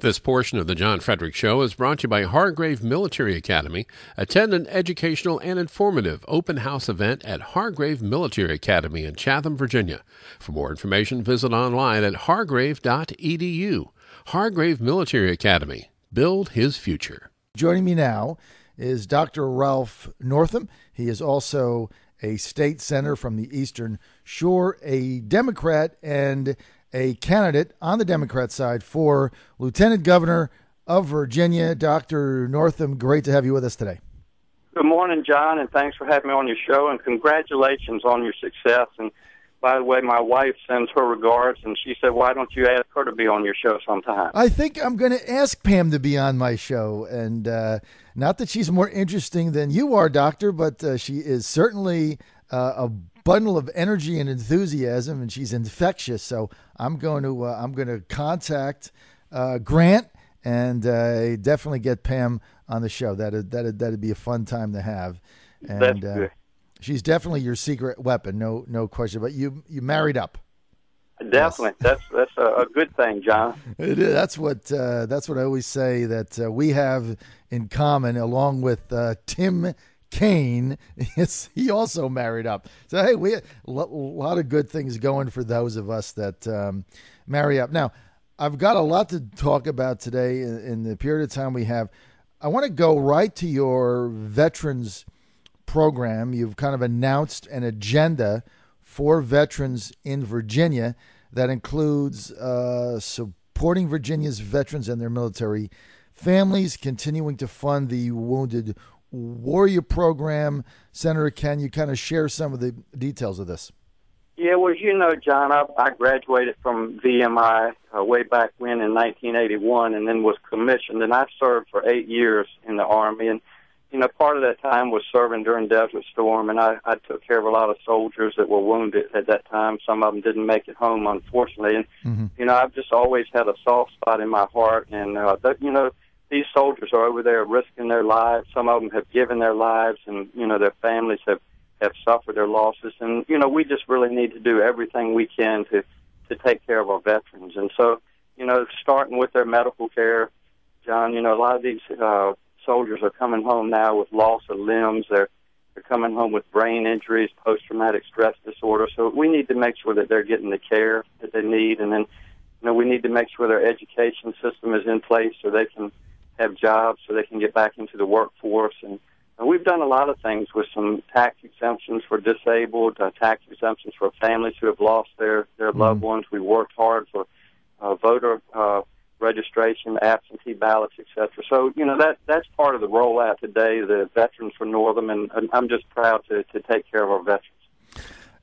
This portion of the John Fredericks Show is brought to you by Hargrave Military Academy. Attend an educational and informative open house event at Hargrave Military Academy in Chatham, Virginia. For more information, visit online at hargrave.edu. Hargrave Military Academy. Build his future. Joining me now is Dr. Ralph Northam. He is also a state senator from the Eastern Shore, a Democrat, and a candidate on the Democrat side for Lieutenant Governor of Virginia. Dr. Northam, great to have you with us today. Good morning, John, and thanks for having me on your show, and congratulations on your success. And by the way, my wife sends her regards, and she said, why don't you ask her to be on your show sometime? I think I'm going to ask Pam to be on my show, and not that she's more interesting than you are, Doctor, but she is certainly a bundle of energy and enthusiasm, and she's infectious. So I'm going to contact Grant and definitely get Pam on the show. That'd be a fun time to have. And that's good. She's definitely your secret weapon, no question. But you married up. Definitely, yes. That's a good thing, John. It is. That's what I always say that we have in common, along with Tim Kaine. He also married up. So hey, we have a lot of good things going for those of us that marry up. Now, I've got a lot to talk about today in the period of time we have. I want to go right to your veterans program. You've kind of announced an agenda for veterans in Virginia that includes supporting Virginia's veterans and their military families, continuing to fund the Wounded Warrior Program. Senator, can you kind of share some of the details of this? Yeah, well, you know, John, I graduated from VMI way back when in 1981 and then was commissioned, and I served for 8 years in the Army. And, you know, part of that time was serving during Desert Storm, and I took care of a lot of soldiers that were wounded at that time. Some of them didn't make it home, unfortunately. And, you know, I've just always had a soft spot in my heart. And, you know, these soldiers are over there risking their lives. Some of them have given their lives, and, you know, their families have suffered their losses. And, you know, we just really need to do everything we can to take care of our veterans. And so, you know, starting with their medical care, John, you know, a lot of these soldiers are coming home now with loss of limbs. They're coming home with brain injuries, post-traumatic stress disorder. So we need to make sure that they're getting the care that they need. And then, you know, we need to make sure their education system is in place so they can have jobs, so they can get back into the workforce. And we've done a lot of things with some tax exemptions for disabled, tax exemptions for families who have lost their loved ones. We worked hard for voter registration, absentee ballots, etc. So, you know, that's part of the rollout today, the Veterans for Northam, and I'm just proud to take care of our veterans.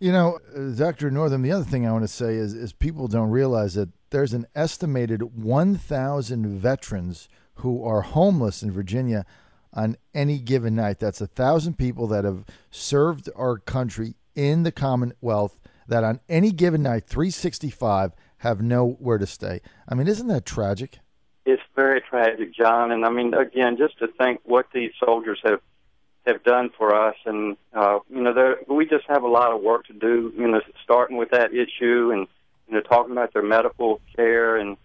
You know, Dr. Northam, the other thing I want to say is people don't realize that there's an estimated 1,000 veterans who are homeless in Virginia on any given night. That's 1,000 people that have served our country in the Commonwealth that on any given night, 365, have nowhere to stay. I mean, isn't that tragic? It's very tragic, John. And I mean, again, just to think what these soldiers have done for us. And, you know, we just have a lot of work to do, you know, starting with that issue and, you know, talking about their medical care and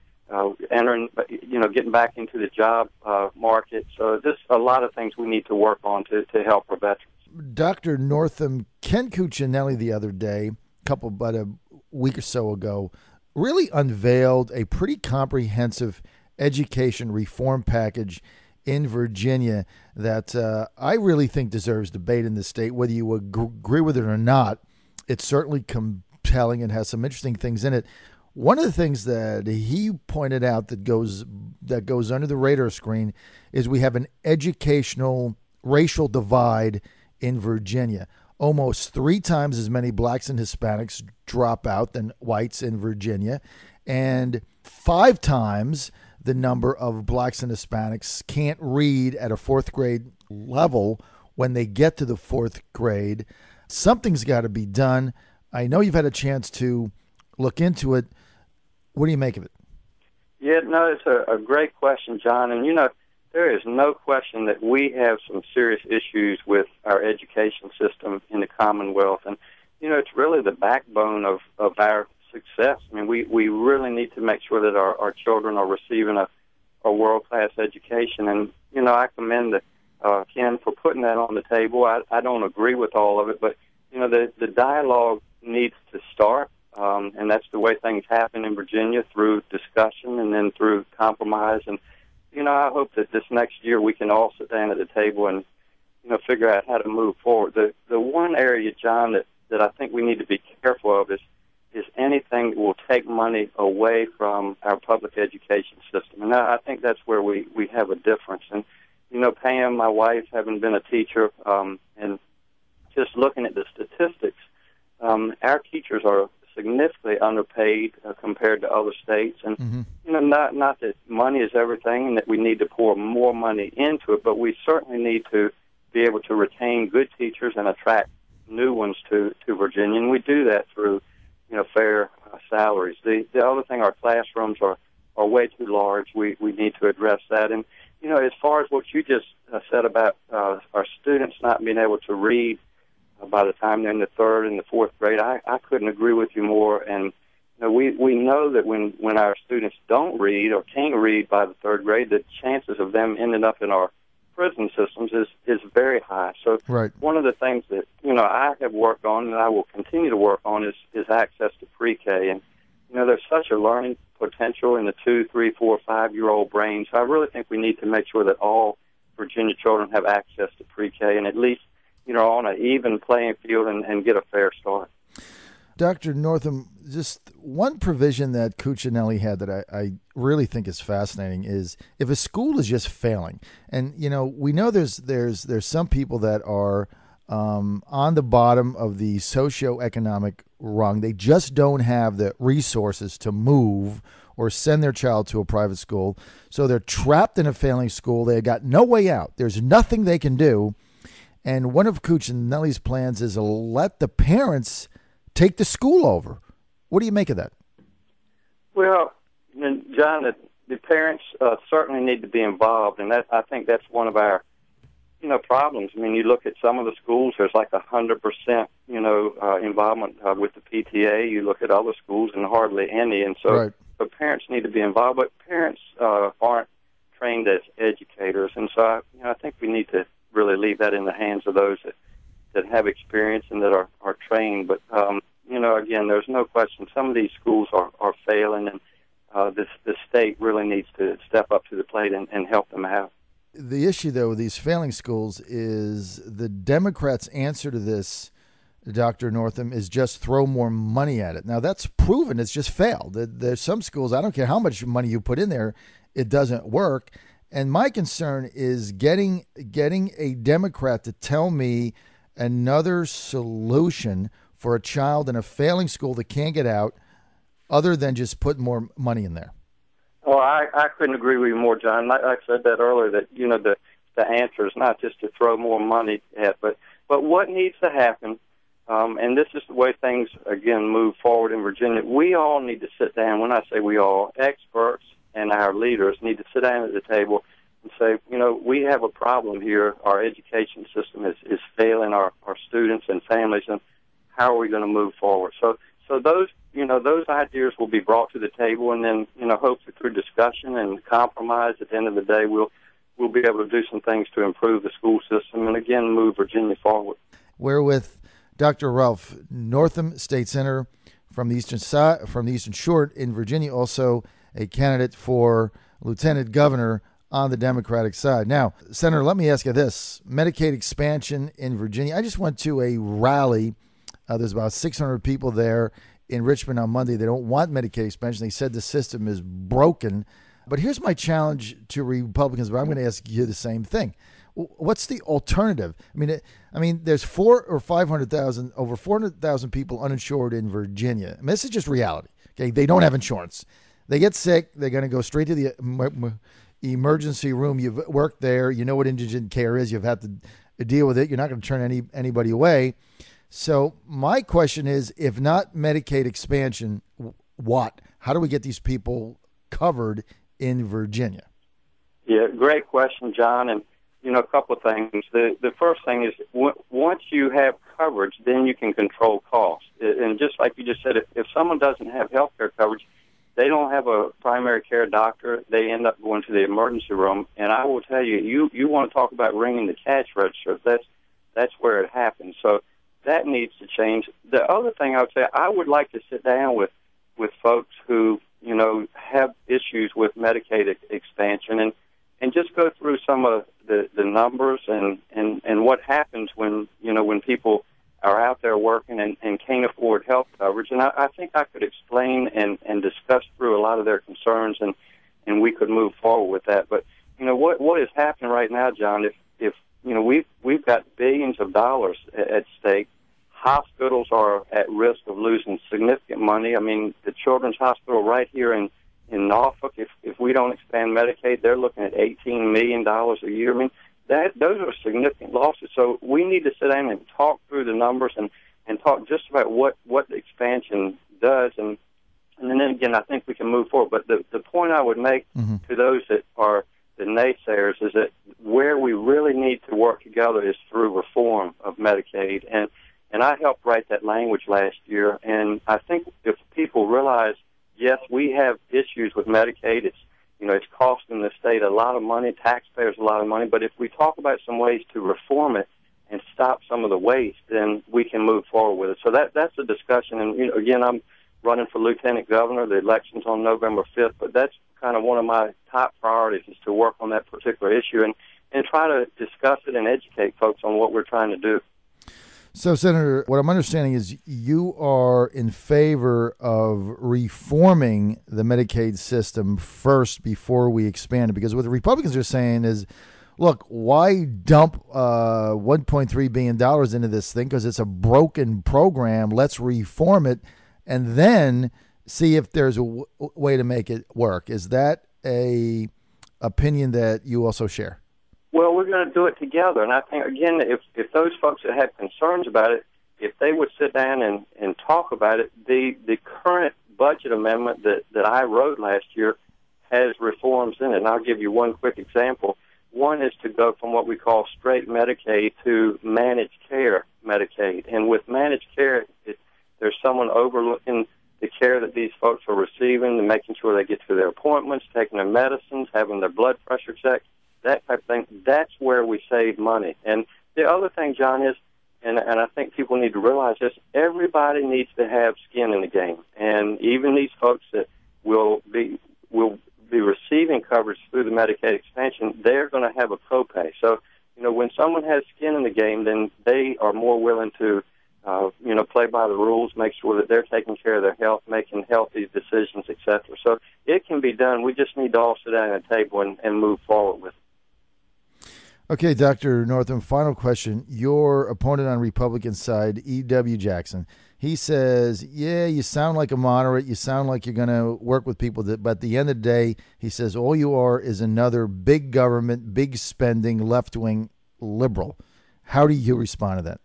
entering, you know, getting back into the job market. So there's a lot of things we need to work on to help our veterans. Dr. Northam, Ken Cuccinelli the other day, about a week or so ago, really unveiled a pretty comprehensive education reform package in Virginia that I really think deserves debate in the state. Whether you agree with it or not, it's certainly compelling and has some interesting things in it. One of the things that he pointed out that goes under the radar screen is we have an educational racial divide in Virginia. Almost 3 times as many blacks and Hispanics drop out than whites in Virginia, and 5 times the number of blacks and Hispanics can't read at a 4th grade level when they get to the 4th grade. Something's got to be done. I know you've had a chance to look into it. What do you make of it? Yeah, no, it's a great question, John. And, you know, there is no question that we have some serious issues with our education system in the Commonwealth. And, you know, it's really the backbone of our success. I mean, we really need to make sure that our children are receiving a a world-class education. And, I commend Ken for putting that on the table. I don't agree with all of it, but, the dialogue needs to start, and that's the way things happen in Virginia, through discussion and then through compromise. And, I hope that this next year we can all sit down at the table and, figure out how to move forward. The one area, John, that I think we need to be careful of is anything that will take money away from our public education system. And I think that's where we have a difference. And, Pam, my wife, having been a teacher, and just looking at the statistics, our teachers are significantly underpaid compared to other states. And, not that money is everything and that we need to pour more money into it, but we certainly need to be able to retain good teachers and attract new ones to Virginia. And we do that through, fair salaries. The other thing, our classrooms are way too large. We need to address that. And, as far as what you just said about our students not being able to read by the time they're in the third and the fourth grade, I couldn't agree with you more. And we know that when our students don't read or can't read by the third grade, the chances of them ending up in our prison systems is very high. So right. One of the things that I have worked on and I will continue to work on is access to pre-K. And there's such a learning potential in the 2, 3, 4, 5-year-old brain. So I really think we need to make sure that all Virginia children have access to pre-K and at least on an even playing field and get a fair start. Dr. Northam, just one provision that Cuccinelli had that I really think is fascinating is if a school is just failing, and we know there's some people that are on the bottom of the socioeconomic rung. They just don't have the resources to move or send their child to a private school, so they're trapped in a failing school. They got no way out. There's nothing they can do. And one of Cuccinelli's plans is to let the parents take the school over. What do you make of that? Well, John, the parents certainly need to be involved, and I think that's one of our, problems. I mean, you look at some of the schools, there's like 100%, involvement with the PTA. You look at other schools, and hardly any. And so, right. But parents need to be involved. But parents aren't trained as educators, and so I think we need to really leave that in the hands of those that have experience and that are trained. But, again, there's no question some of these schools are failing, and the state really needs to step up to the plate and help them out. The issue, though, with these failing schools is the Democrats' answer to this, Dr. Northam, is just throw more money at it. Now, that's proven. It's just failed. There's some schools, I don't care how much money you put in there, it doesn't work. And my concern is getting a Democrat to tell me another solution for a child in a failing school that can't get out other than just put more money in there. Well, I couldn't agree with you more, John. Like I said that earlier, that, the answer is not just to throw more money at, but what needs to happen, and this is the way things, again, move forward in Virginia. We all need to sit down. When I say we all, experts and our leaders need to sit down at the table and say, we have a problem here. Our education system is failing our students and families, and how are we going to move forward? So those ideas will be brought to the table, and then, hopefully through discussion and compromise, at the end of the day, we'll be able to do some things to improve the school system and, again, move Virginia forward. We're with Dr. Ralph Northam, State Senator from the Eastern Shore in Virginia, also a candidate for Lieutenant Governor on the Democratic side. Now, Senator, let me ask you this. Medicaid expansion in Virginia. I just went to a rally. There's about 600 people there in Richmond on Monday. They don't want Medicaid expansion. They said the system is broken. But here's my challenge to Republicans, but I'm going to ask you the same thing. What's the alternative? I mean, there's 400,000 or 500,000, over 400,000 people uninsured in Virginia. I mean, this is just reality. Okay, they don't have insurance. They get sick. They're going to go straight to the emergency room. You've worked there. You know what indigent care is. You've had to deal with it. You're not going to turn anybody away. So my question is, if not Medicaid expansion, what? How do we get these people covered in Virginia? Yeah, great question, John. And, a couple of things. The first thing is, once you have coverage, then you can control costs. And just like you just said, if someone doesn't have health care coverage, they don't have a primary care doctor. They end up going to the emergency room. And I will tell you, you want to talk about ringing the cash register. That's where it happens. So that needs to change. The other thing I would say, I would like to sit down with folks who, have issues with Medicaid expansion and just go through some of the numbers and what happens when people are out there working and can't afford health coverage. And I think I could explain and discuss through a lot of their concerns, and we could move forward with that. But, what is happening right now, John, if we've got billions of dollars at stake, hospitals are at risk of losing significant money. I mean, the Children's Hospital right here in Norfolk, if we don't expand Medicaid, they're looking at $18 million a year. I mean, those are significant losses. So we need to sit down and talk through the numbers and talk just about what the expansion does. And then again, I think we can move forward. But the point I would make to those that are the naysayers is that where we really need to work together is through reform of Medicaid. And I helped write that language last year. And I think if people realize, yes, we have issues with Medicaid, it's costing the state a lot of money, taxpayers a lot of money. But if we talk about some ways to reform it and stop some of the waste, then we can move forward with it. So that's a discussion. And again, I'm running for lieutenant governor. The election's on November 5th, but that's kind of one of my top priorities is to work on that particular issue and try to discuss it and educate folks on what we're trying to do. So, Senator, what I'm understanding is you are in favor of reforming the Medicaid system first before we expand it, because what the Republicans are saying is, look, why dump $1.3 billion into this thing because it's a broken program? Let's reform it and then see if there's a way to make it work. Is that a opinion that you also share? Well, we're going to do it together. And I think, again, if those folks that have concerns about it, if they would sit down and talk about it, the current budget amendment that I wrote last year has reforms in it. And I'll give you one quick example. One is to go from what we call straight Medicaid to managed care Medicaid. And with managed care, there's someone overlooking the care that these folks are receiving and making sure they get to their appointments, taking their medicines, having their blood pressure checked, that type of thing. That's where we save money. And the other thing, John, is, and I think people need to realize this, everybody needs to have skin in the game. And even these folks that will be receiving coverage through the Medicaid expansion, they're going to have a copay. So, when someone has skin in the game, then they are more willing to, play by the rules, make sure that they're taking care of their health, making healthy decisions, et cetera. So it can be done. We just need to all sit down at a table and move forward with it. Okay, Dr. Northam, final question. Your opponent on Republican side, E.W. Jackson, he says, yeah, you sound like a moderate. You sound like you're going to work with people. But at the end of the day, he says, all you are is another big government, big spending, left-wing liberal. How do you respond to that?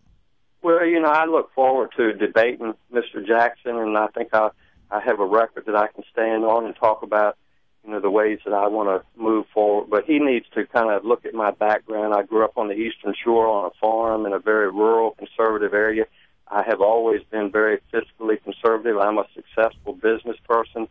Well, I look forward to debating Mr. Jackson, and I think I have a record that I can stand on and talk about, the ways that I want to move forward. But he needs to kind of look at my background. I grew up on the Eastern Shore on a farm in a very rural, conservative area. I have always been very fiscally conservative. I'm a successful business person.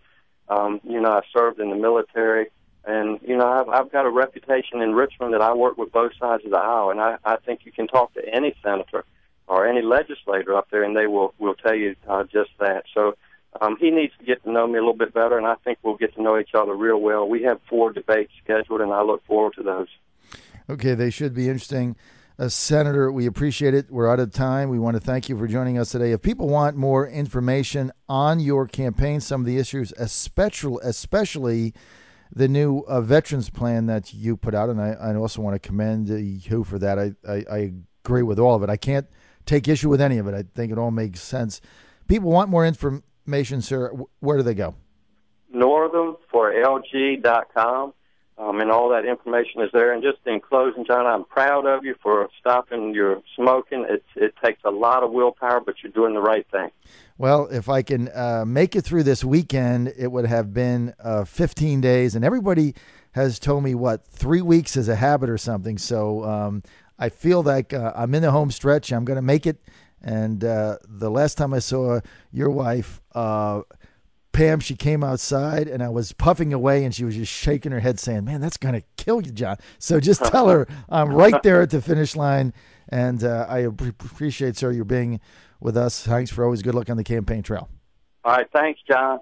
I served in the military. And, I've got a reputation in Richmond that I work with both sides of the aisle. And I think you can talk to any senator or any legislator up there, and they will tell you just that. So he needs to get to know me a little bit better, and I think we'll get to know each other real well. We have 4 debates scheduled, and I look forward to those. Okay, they should be interesting. Senator, we appreciate it. We're out of time. We want to thank you for joining us today. If people want more information on your campaign, some of the issues, especially the new veterans plan that you put out, and I also want to commend you for that. I agree with all of it. I can't take issue with any of it. I think it all makes sense. People want more information, sir. Where do they go? NorthamforLG.com, and all that information is there. And just in closing, John, I'm proud of you for stopping your smoking. It takes a lot of willpower, but you're doing the right thing. Well, if I can make it through this weekend, it would have been 15 days. And everybody has told me, 3 weeks is a habit or something. So I feel like I'm in the home stretch. I'm going to make it. And the last time I saw your wife, Pam, she came outside, and I was puffing away, and she was just shaking her head saying, man, that's going to kill you, John. So just tell her I'm right there at the finish line, and I appreciate, sir, you being with us. Thanks for always good luck on the campaign trail. All right. Thanks, John.